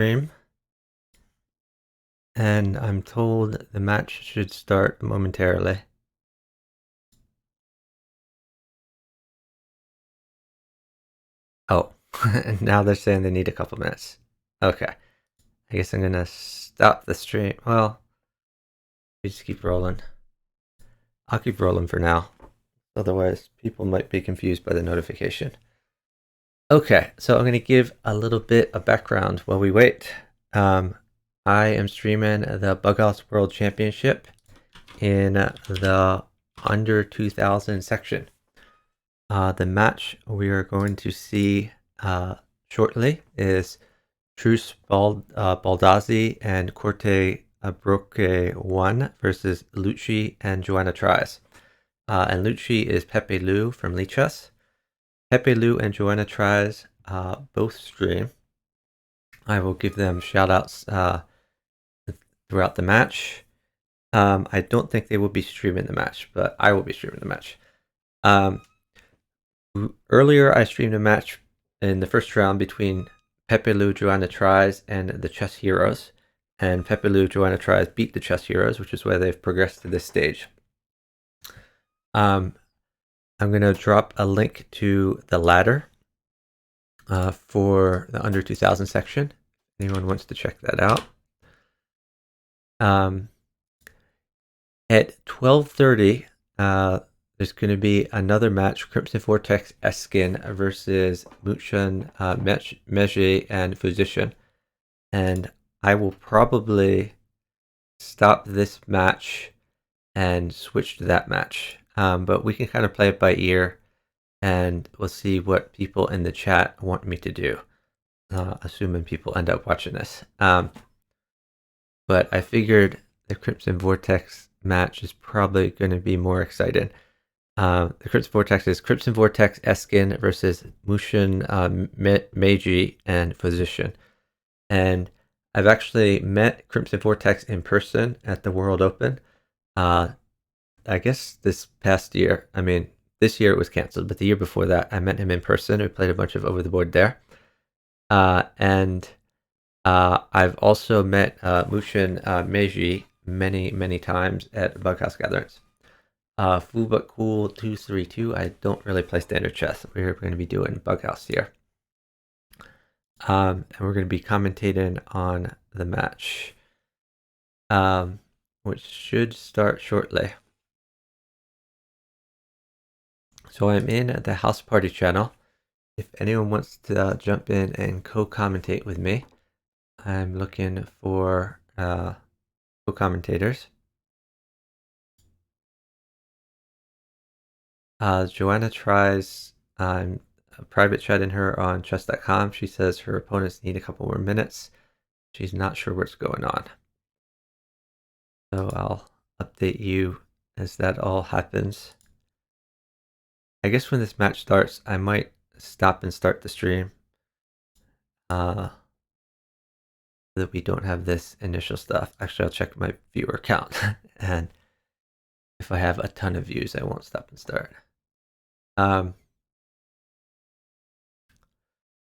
stream, and I'm told the match should start momentarily. Oh, now they're saying they need a couple minutes. Okay, I guess I'm gonna stop the stream. Well, we just keep rolling. I'll keep rolling for now. Otherwise, people might be confused by the notification. Okay, so I'm going to give a little bit of background while we wait. I am streaming the Bughouse World Championship in the under 2000 section. The match we are going to see shortly is trucebaldazzi and KorteBrook1 versus llouci and JoannaTries. And llouci is Pepe Lou from llouci. Pepe Lou and JoannaTries both stream. I will give them shout outs throughout the match. I don't think they will be streaming the match, but I will be streaming the match. Earlier, I streamed a match in the first round between Pepe Lou, JoannaTries, and the Chess Heroes. And Pepe Lou, JoannaTries beat the Chess Heroes, which is why they've progressed to this stage. I'm going to drop a link to the ladder for the under 2000 section. Anyone wants to check that out. At 12:30, there's going to be another match, Crimson Vortex Eskin versus Muchan, Meji, and Physician. And I will probably stop this match and switch to that match. But we can kind of play it by ear, and we'll see what people in the chat want me to do, assuming people end up watching this. But I figured the Crimson Vortex match is probably going to be more exciting. The Crimson Vortex is Crimson Vortex Eskin versus Mushin, Meiji, and Physician. And I've actually met Crimson Vortex in person at the World Open. I guess this past year, I mean, this year it was canceled, but the year before that, I met him in person. We played a bunch of Over the Board there. And I've also met Mushin Meiji many times at Bughouse gatherings. FuButCool232, I don't really play standard chess. We're going to be doing Bughouse here. And we're going to be commentating on the match, which should start shortly. So I'm in the House Party channel. If anyone wants to jump in and co-commentate with me, I'm looking for co-commentators. JoannaTries, I'm private chatting her on chess.com. She says her opponents need a couple more minutes. She's not sure what's going on. So I'll update you as that all happens. I guess when this match starts, I might stop and start the stream. So that we don't have this initial stuff. Actually, I'll check my viewer count. And if I have a ton of views, I won't stop and start.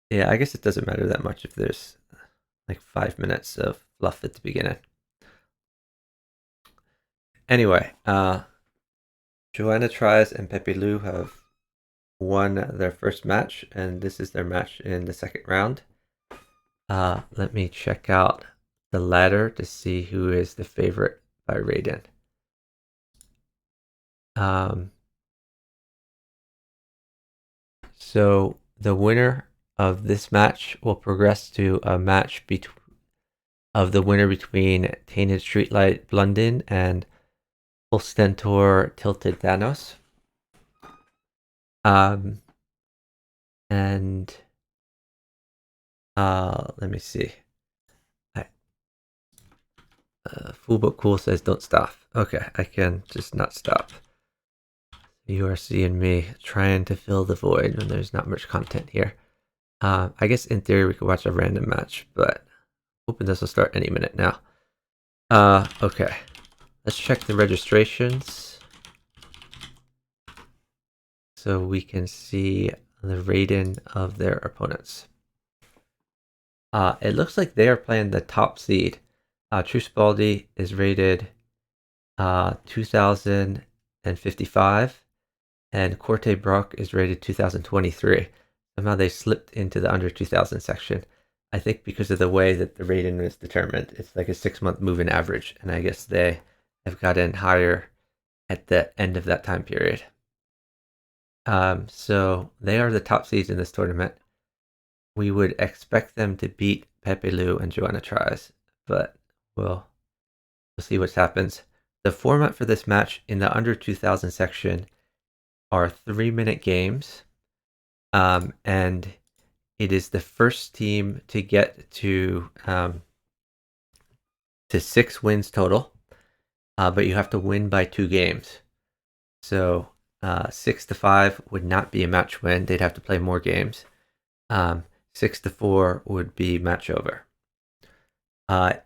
Yeah, I guess it doesn't matter that much if there's like 5 minutes of fluff at the beginning. Anyway, JoannaTries and Pepe Lou have won their first match, and this is their match in the second round. Let me check out the ladder to see who is the favorite by rating. So the winner of this match will progress to a match of the winner between Tainted Streetlight Blundin and Stentor Tilted Thanos. And let me see. FuButCool says don't stop. Okay, I can just not stop. You are seeing me trying to fill the void when there's not much content here. I guess in theory we could watch a random match, but hoping this will start any minute now. Okay. Let's check the registrations so we can see the rating of their opponents. It looks like they are playing the top seed. trucebaldazzi is rated 2055, and KorteBrook is rated 2023. Somehow they slipped into the under 2000 section. I think because of the way that the rating is determined. It's like a 6-month moving average, and I guess they have gotten higher at the end of that time period. So they are the top seeds in this tournament. We would expect them to beat Pepe Lou and JoannaTries, but we'll see what happens. The format for this match in the under 2000 section are 3-minute games, and it is the first team to get to 6 wins total, but you have to win by 2 games. So 6-5 would not be a match win. They'd have to play more games. 6-4 would be match over.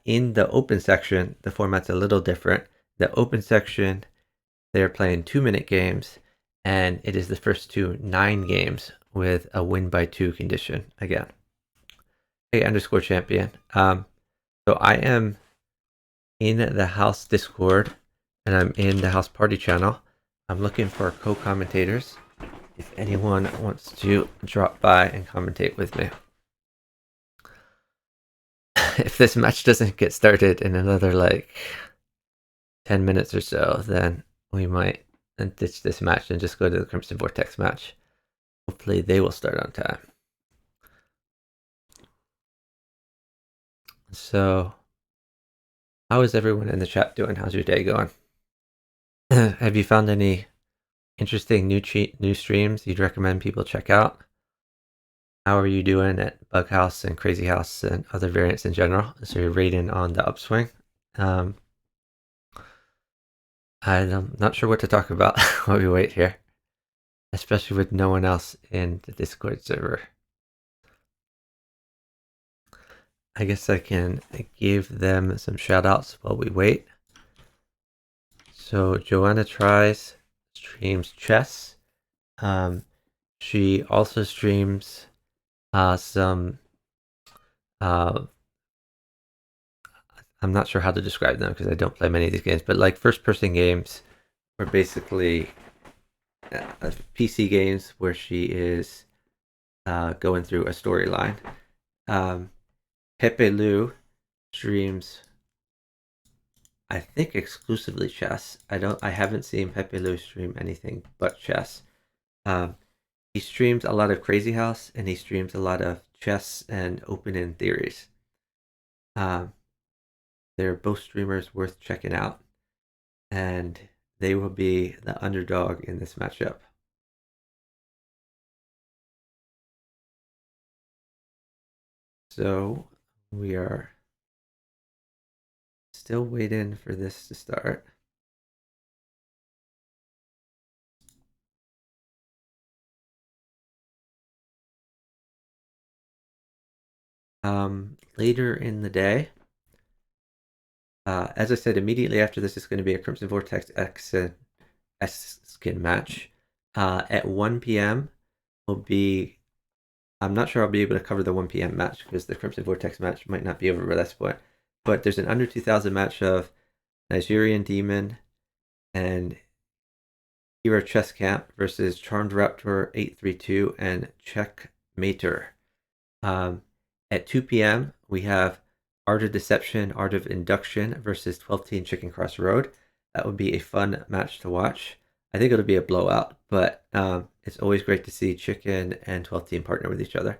In the open section, the format's a little different. The open section, they're playing 2-minute games, and it is the first 9 games with a win by 2 condition again. A_champion. So I am in the house Discord, and I'm in the house party channel. I'm looking for co-commentators. If anyone wants to drop by and commentate with me. If this match doesn't get started in another like 10 minutes or so, then we might ditch this match and just go to the Crimson Vortex match. Hopefully they will start on time. So, how is everyone in the chat doing? How's your day going? Have you found any interesting new streams you'd recommend people check out? How are you doing at Bug House and Crazy House and other variants in general? So you're rating on the upswing. I'm not sure what to talk about while we wait here, especially with no one else in the Discord server. I guess I can give them some shout outs while we wait. So JoannaTries streams chess. She also streams some I'm not sure how to describe them because I don't play many of these games, but like first-person games are basically PC games where she is going through a storyline. Pepe Lou streams, I think, exclusively chess. I haven't seen Pepe Lou stream anything but chess. He streams a lot of Crazy House, and he streams a lot of chess and open-end theories. They're both streamers worth checking out, and they will be the underdog in this matchup. So we are still waiting for this to start. Later in the day, as I said, immediately after this is going to be a Crimson Vortex S skin match. At 1 p.m. will be, I'm not sure I'll be able to cover the 1 p.m. match because the Crimson Vortex match might not be over by this point. But there's an under 2000 match of Nigerian Demon and Hero Chess Camp versus Charmed Raptor 832 and Checkmater. At 2 p.m. we have Art of Deception, Art of Induction versus 12 Teen Chicken Cross Road. That would be a fun match to watch. I think it'll be a blowout, but it's always great to see Chicken and 12 Teen partner with each other.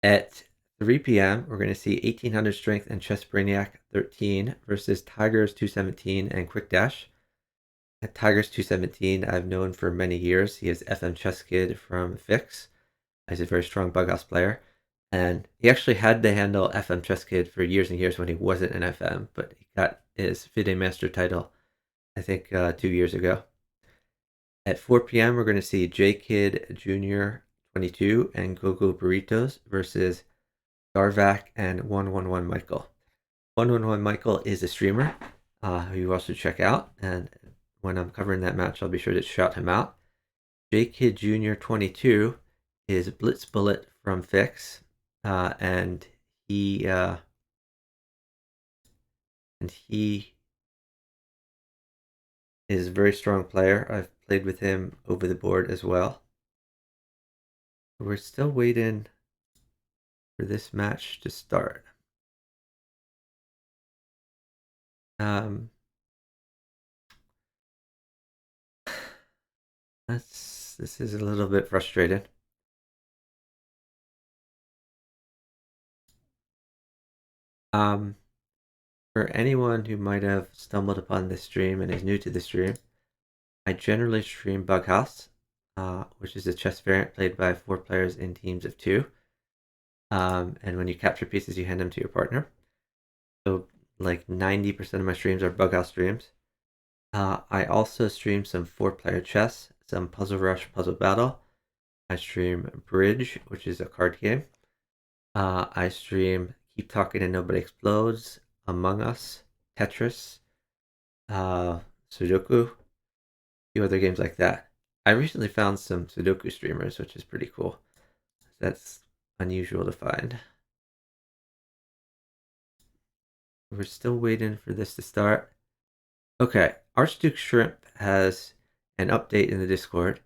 At 3 p.m., we're going to see 1800 Strength and Chess Brainiac 13 versus Tigers 217 and Quick Dash. At Tigers 217, I've known for many years. He is FM Chess Kid from Fix. He's a very strong Bug House player. And he actually had to handle FM Chess Kid for years and years when he wasn't an FM, but he got his FIDE Master title, I think, 2 years ago. At 4 p.m., we're going to see J Kid Jr. 22 and Gogo Burritos versus Darvac and 111 Michael. 111 Michael is a streamer who you also check out, and when I'm covering that match, I'll be sure to shout him out. J Kid Jr. 22 is Blitz Bullet from Fix. and he is a very strong player. I've played with him over the board as well. We're still waiting for this match to start. This is a little bit frustrating. For anyone who might have stumbled upon this stream and is new to the stream, I generally stream Bughouse, which is a chess variant played by 4 players in teams of 2. And when you capture pieces, you hand them to your partner. So like 90% of my streams are Bughouse streams. I also stream some 4-player chess, some Puzzle Rush, Puzzle Battle. I stream Bridge, which is a card game. I stream Keep Talking and Nobody Explodes, Among Us, Tetris, Sudoku, a few other games like that. I recently found some Sudoku streamers, which is pretty cool. That's unusual to find. We're still waiting for this to start. Okay, Archduke Shrimp has an update in the Discord.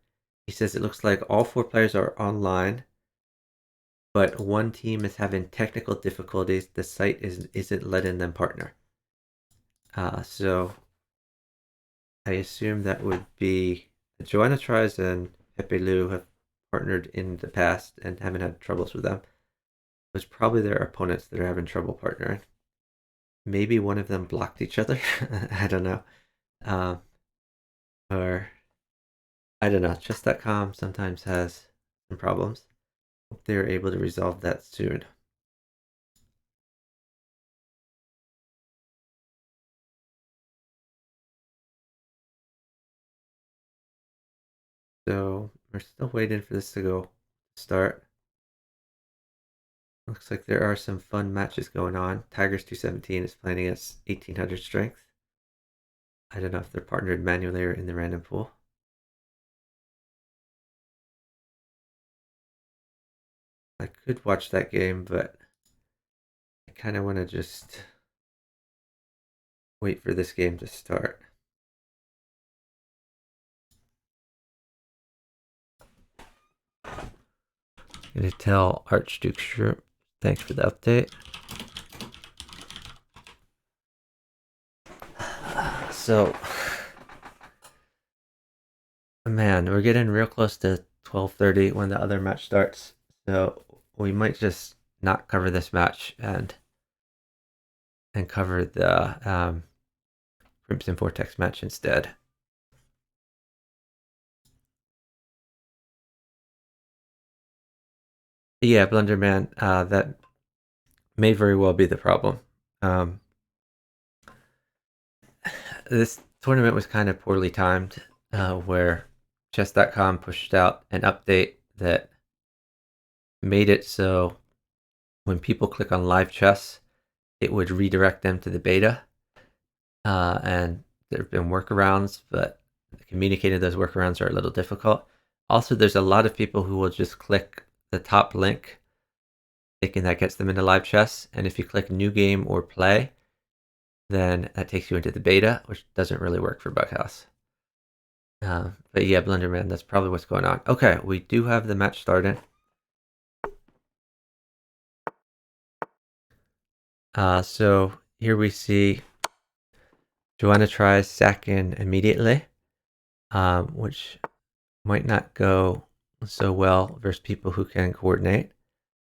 He says it looks like all 4 players are online, but one team is having technical difficulties. The site isn't letting them partner. So I assume that would be JoannaTries and Pepe Lu have partnered in the past and haven't had troubles with them. It's probably their opponents that are having trouble partnering. Maybe one of them blocked each other. I don't know. Or I don't know. Chess.com sometimes has some problems. Hope they're able to resolve that soon. So we're still waiting for this to start. Looks like there are some fun matches going on. Tigers 217 is playing against 1800 strength. I don't know if they're partnered manually or in the random pool. I could watch that game, but I kind of want to just wait for this game to start. I'm going to tell Archduke Shrimp, thanks for the update. So, man, we're getting real close to 12:30 when the other match starts. So we might just not cover this match and cover the Crimson Vortex match instead. Yeah, Blunderman, that may very well be the problem. This tournament was kind of poorly timed, where chess.com pushed out an update that made it so when people click on live chess, it would redirect them to the beta. And there have been workarounds, but communicating those workarounds are a little difficult. Also, there's a lot of people who will just click the top link thinking that gets them into live chess. And if you click new game or play, then that takes you into the beta, which doesn't really work for Bughouse. But yeah, Blunderman, that's probably what's going on. Okay, we do have the match started. So here we see JoannaTries sacking immediately, which might not go so well versus people who can coordinate.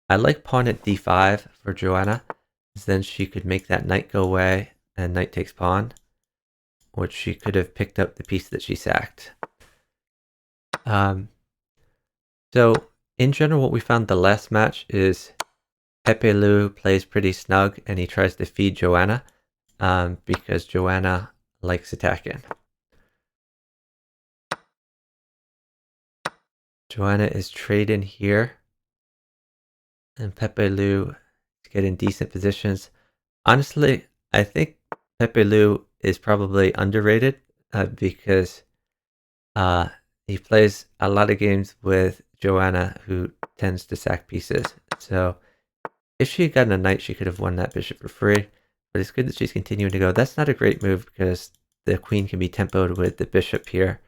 I like pawn at d5 for Joanna, because then she could make that knight go away and knight takes pawn, which she could have picked up the piece that she sacked. So in general, what we found the last match is Pepe Lu plays pretty snug and he tries to feed Joanna because Joanna likes attacking. Joanna is trading here and Pepe Lu is getting decent positions. Honestly, I think Pepe Lu is probably underrated because he plays a lot of games with Joanna, who tends to sack pieces. So If she had gotten a knight, she could have won that bishop for free. But it's good that she's continuing to go. That's not a great move because the queen can be tempoed with the bishop here.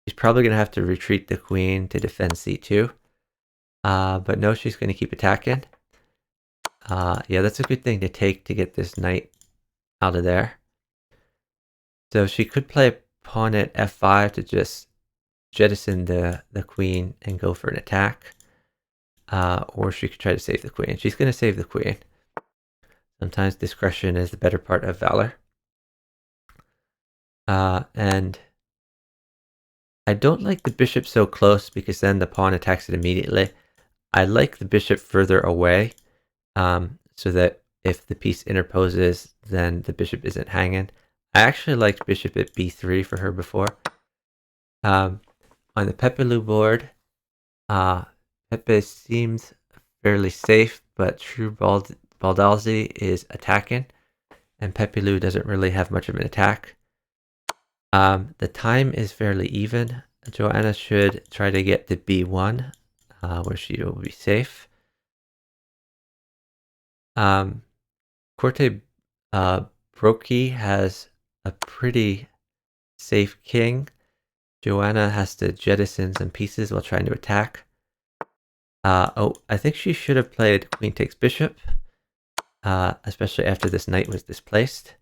She's probably going to have to retreat the queen to defend c2. But no, she's going to keep attacking. Yeah, that's a good thing to take to get this knight out of there. So she could play pawn at f5 to just jettison the queen and go for an attack. Or she could try to save the queen. She's going to save the queen. Sometimes discretion is the better part of valor. And I don't like the bishop so close because then the pawn attacks it immediately. I like the bishop further away so that if the piece interposes, then the bishop isn't hanging. I actually liked bishop at b3 for her before. On the Pepelu board, Pepe seems fairly safe, but truebaldazzi is attacking, and Pepelu doesn't really have much of an attack. The time is fairly even. Joanna should try to get to b1, where she will be safe. KorteBrook1 has a pretty safe king. Joanna has to jettison some pieces while trying to attack. I think she should have played queen takes bishop, especially after this knight was displaced.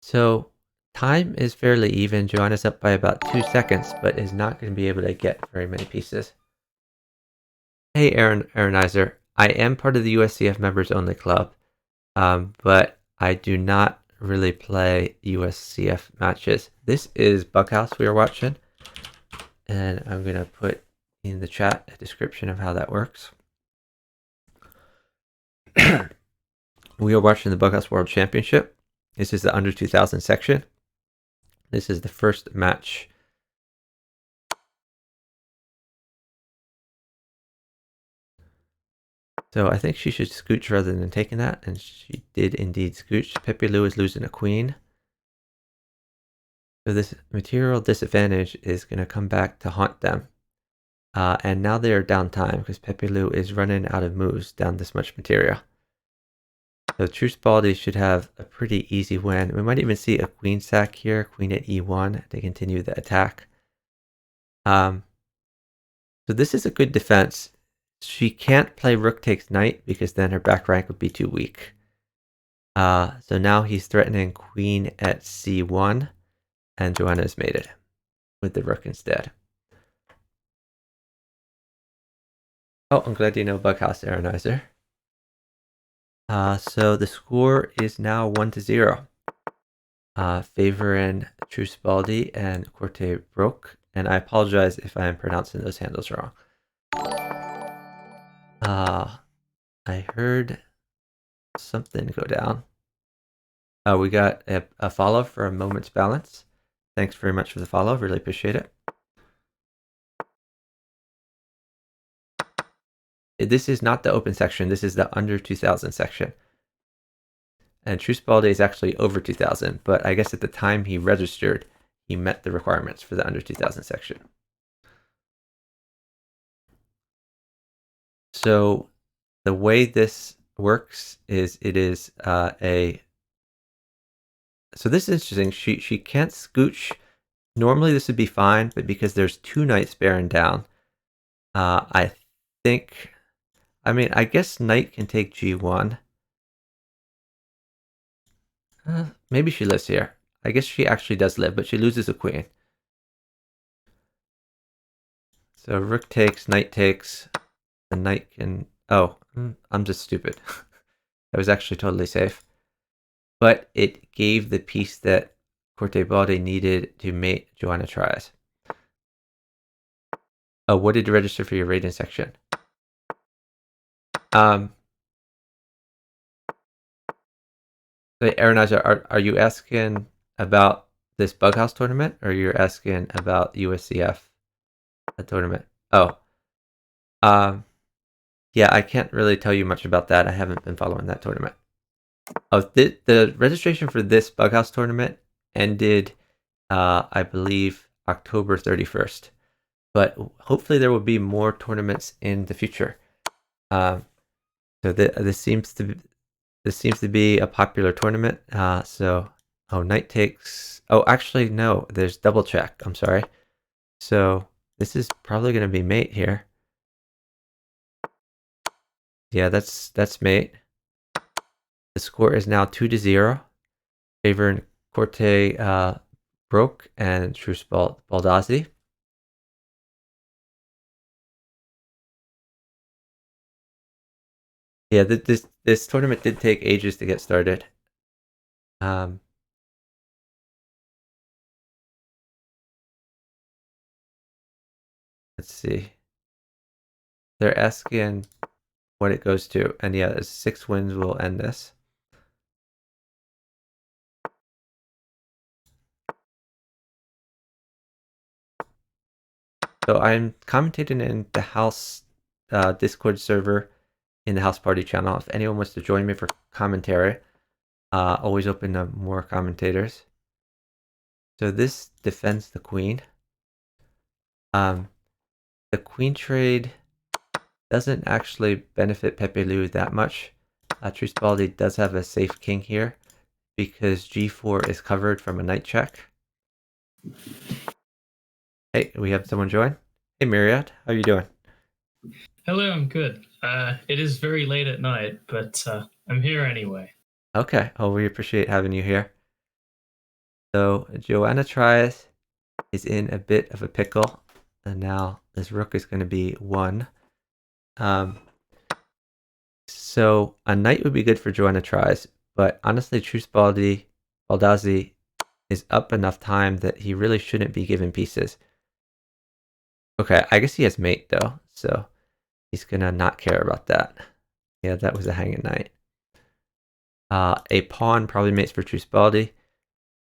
So time is fairly even. Joanna's up by about 2 seconds, but is not going to be able to get very many pieces. Hey, Aaronizer. I am part of the USCF members only club, but I do not really play USCF matches. This is Bughouse we are watching, and I'm going to put in the chat a description of how that works. We are watching the Bughouse World Championship. This is the under 2000 section. This is the first match. So I think she should scooch rather than taking that, and she did indeed scooch. Pepelu is losing a queen. So this material disadvantage is going to come back to haunt them. And now they are down time because Pepelu is running out of moves down this much material. So trucebaldazzi should have a pretty easy win. We might even see a queen sack here, queen at e1 to continue the attack. So this is a good defense. She can't play rook takes knight because then her back rank would be too weak. So now he's threatening queen at c1, and Joanna has made it with the rook instead. Oh, I'm glad you know Bughouse, Aaronizer. So the score is now 1-0, favoring trucebaldazzi and KorteBrook1, and I apologize if I am pronouncing those handles wrong. I heard something go down. We got a follow for a moment's balance. Thanks very much for the follow. Really appreciate it. This is not the open section. This is the under 2000 section. And trucebaldazzi is actually over 2000, but I guess at the time he registered, he met the requirements for the under 2000 section. So the way this works is it is so this is interesting. She can't scooch. Normally this would be fine, but because there's 2 knights bearing down, I guess knight can take g1. Maybe she lives here. I guess she actually does live, but she loses a queen. So rook takes, knight takes. The knight can... Oh, I'm just stupid. That was actually totally safe. But it gave the piece that KorteBrook1 needed to mate JoannaTries. Oh, what did you register for your rating section? Aaronizer, are you asking about this Bughouse tournament, or you're asking about USCF tournament? Oh, yeah, I can't really tell you much about that. I haven't been following that tournament. Oh, the registration for this Bughouse tournament ended, I believe, October 31st. But hopefully there will be more tournaments in the future. Um, so this seems to be a popular tournament. Knight takes. Oh, actually, no. There's double check. I'm sorry. So this is probably going to be mate here. Yeah, that's mate. The score is now 2-0, favoring KorteBroek and trucebaldazzi. Yeah, this tournament did take ages to get started. Um, let's see. They're asking what it goes to, and yeah, 6 wins will end this. So I'm commentating in the house Discord server in the house party channel. If anyone wants to join me for commentary, always open to more commentators. So this defends the queen. The queen trade doesn't actually benefit Pepe Lou that much. Trucebaldi does have a safe king here because g4 is covered from a knight check. Hey, we have someone join. Hey, Myriad, how are you doing? Hello, I'm good. It is very late at night, but I'm here anyway. Okay, oh, we appreciate having you here. So JoannaTries is in a bit of a pickle, and now this rook is going to be 1. So a knight would be good for JoannaTries, but honestly, Baldazzi is up enough time that he really shouldn't be given pieces. Okay, I guess he has mate though, so he's gonna not care about that. Yeah, that was a hanging knight. A pawn probably mates for Trucebaldi.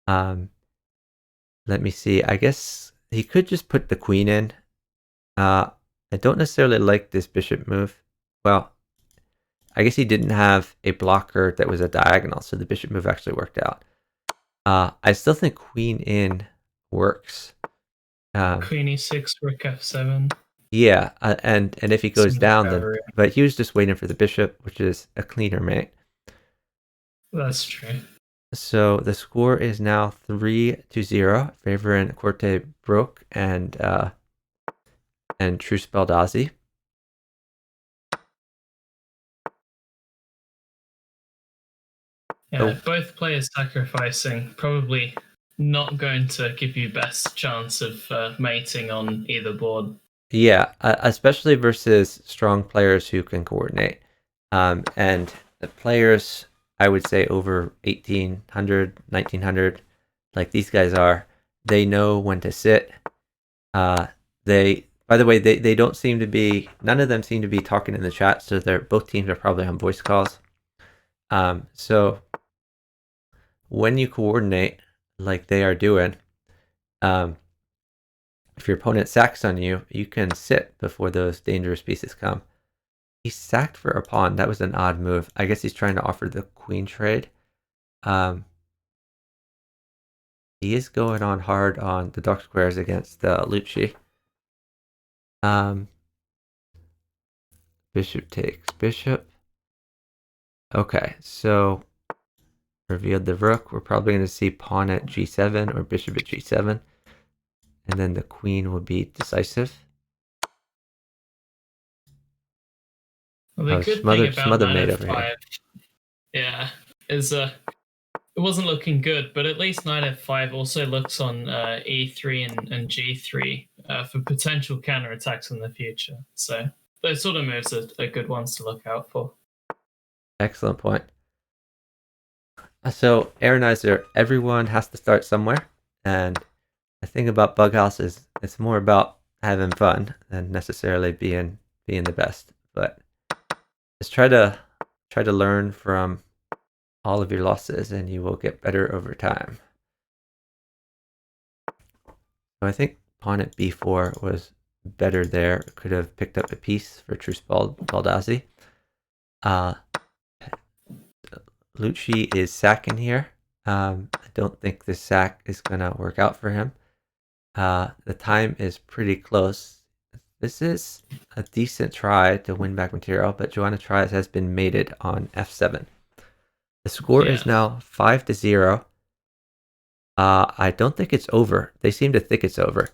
Let me see. I guess he could just put the queen in. I don't necessarily like this bishop move. Well, I guess he didn't have a blocker that was a diagonal, so the bishop move actually worked out. I still think queen in works. Queen e6, rook f7. Yeah, and if he goes down, then Recovery. but he was just waiting for the bishop, which is a cleaner mate. That's true. So the score is now 3-0, favoring KorteBroek and trucebaldazzi. Yeah, both players sacrificing, probably not going to give you best chance of mating on either board. Yeah, especially versus strong players who can coordinate. And the players, I would say over 1800, 1900, like these guys are, they know when to sit. By the way, they don't seem to be, none of them seem to be talking in the chat, so both teams are probably on voice calls. So when you coordinate like they are doing, if your opponent sacks on you, you can sit before those dangerous pieces come. He sacked for a pawn. That was an odd move. I guess he's trying to offer the queen trade. He is going on hard on the dark squares against llouci. Bishop takes bishop. Okay, so revealed the rook. We're probably going to see pawn at g7 or bishop at g7. And then the queen will be decisive. Well, the good thing about knight f5, yeah, is it wasn't looking good, but at least knight f5 also looks on e3 and g3 for potential counterattacks in the future. So those sort of moves are good ones to look out for. Excellent point. So, Aaronizer, everyone has to start somewhere. And the thing about Bughouse is it's more about having fun than necessarily being the best. But just try to learn from all of your losses and you will get better over time. So I think pawn at b4 was better there. Could have picked up a piece for trucebaldazzi. Llouci is sacking here. I don't think this sack is going to work out for him. The time is pretty close. this is a decent try to win back material, but JoannaTries has been mated on f7. The score is now 5-0. I don't think it's over. They seem to think it's over.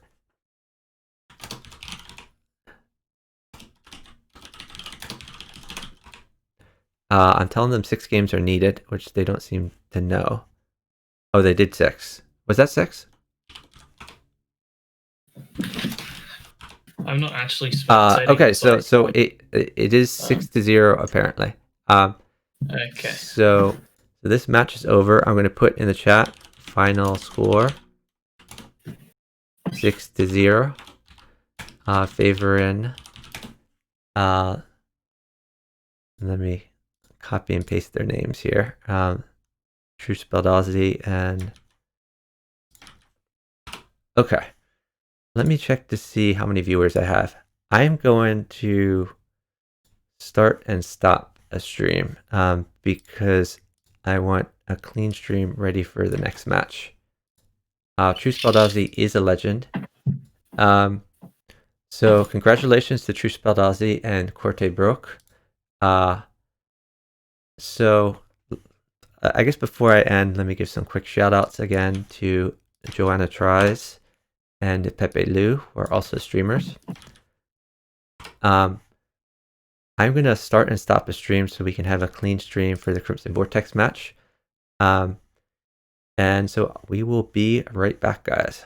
I'm telling them 6 games are needed, which they don't seem to know. Oh, they did 6. Was that 6? I'm not actually spectating. Okay, so it is 6-0 apparently. Okay. So this match is over. I'm going to put in the chat final score 6-0. Favoring. Let me copy and paste their names here. trucebaldazzi and. Okay. Let me check to see how many viewers I have. I am going to start and stop a stream because I want a clean stream ready for the next match. trucebaldazzi is a legend. So congratulations to trucebaldazzi and KorteBrook. So I guess before I end, let me give some quick shout outs again to JoannaTries and Pepe Lu, who are also streamers. I'm going to start and stop a stream so we can have a clean stream for the Crimson Vortex match. And so we will be right back, guys.